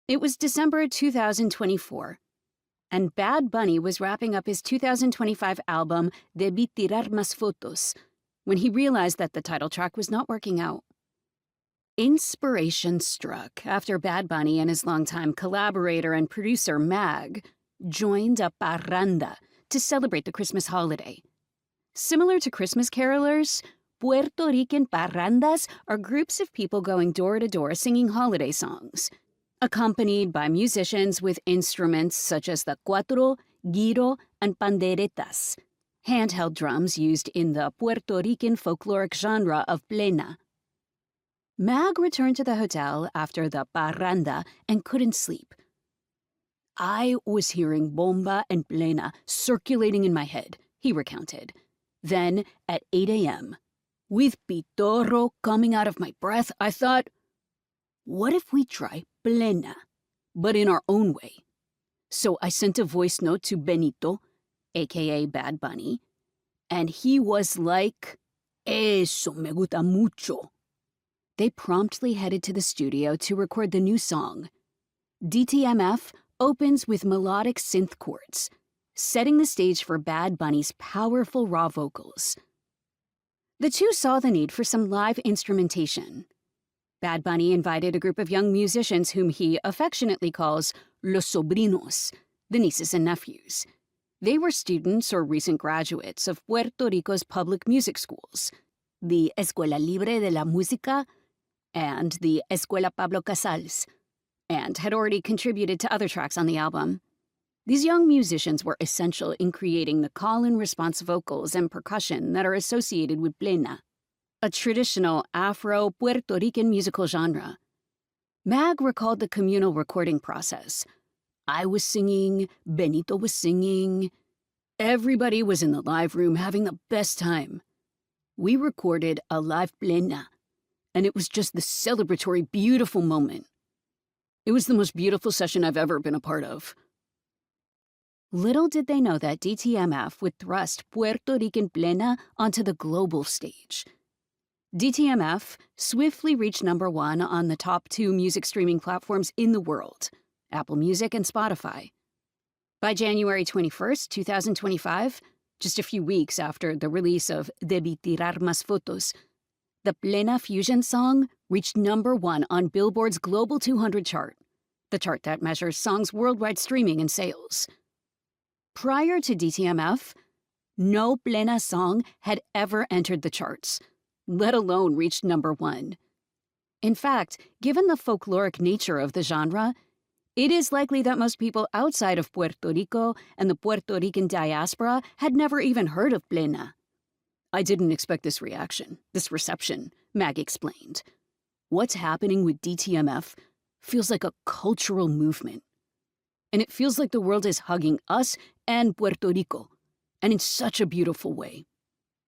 It was December 2024, and Bad Bunny was wrapping up his 2025 album Debí tirar más fotos when he realized that the title track was not working out. Inspiration struck after Bad Bunny and his longtime collaborator and producer Mag joined a parranda to celebrate the Christmas holiday. Similar to Christmas carolers, Puerto Rican parrandas are groups of people going door to door singing holiday songs, accompanied by musicians with instruments such as the cuatro, guiro, and panderetas, handheld drums used in the Puerto Rican folkloric genre of plena. Mag returned to the hotel after the parranda and couldn't sleep. I was hearing bomba and plena circulating in my head, he recounted. Then, at 8 a.m., with pitorro coming out of my breath, I thought, what if we try plena, but in our own way? So I sent a voice note to Benito, a.k.a. Bad Bunny, and he was like, eso me gusta mucho. They promptly headed to the studio to record the new song. DTMF opens with melodic synth chords, setting the stage for Bad Bunny's powerful raw vocals. The two saw the need for some live instrumentation. Bad Bunny invited a group of young musicians whom he affectionately calls los sobrinos, the nieces and nephews. They were students or recent graduates of Puerto Rico's public music schools, the Escuela Libre de la Música and the Escuela Pablo Casals, and had already contributed to other tracks on the album. These young musicians were essential in creating the call-and-response vocals and percussion that are associated with plena, a traditional Afro-Puerto Rican musical genre. Mag recalled the communal recording process. I was singing, Benito was singing. Everybody was in the live room having the best time. We recorded a live plena, and it was just the celebratory, beautiful moment. It was the most beautiful session I've ever been a part of. Little did they know that DTMF would thrust Puerto Rican plena onto the global stage. DTMF swiftly reached #1 on the top 2 music streaming platforms in the world, Apple Music and Spotify. By January 21st, 2025, just a few weeks after the release of Debí tirar más fotos, the Plena Fusion song reached #1 on Billboard's Global 200 chart, the chart that measures songs' worldwide streaming and sales. Prior to DTMF, no Plena song had ever entered the charts, let alone reached #1. In fact, given the folkloric nature of the genre, it is likely that most people outside of Puerto Rico and the Puerto Rican diaspora had never even heard of plena. I didn't expect this reaction, this reception, Mag explained. What's happening with DTMF feels like a cultural movement. And it feels like the world is hugging us and Puerto Rico, and in such a beautiful way.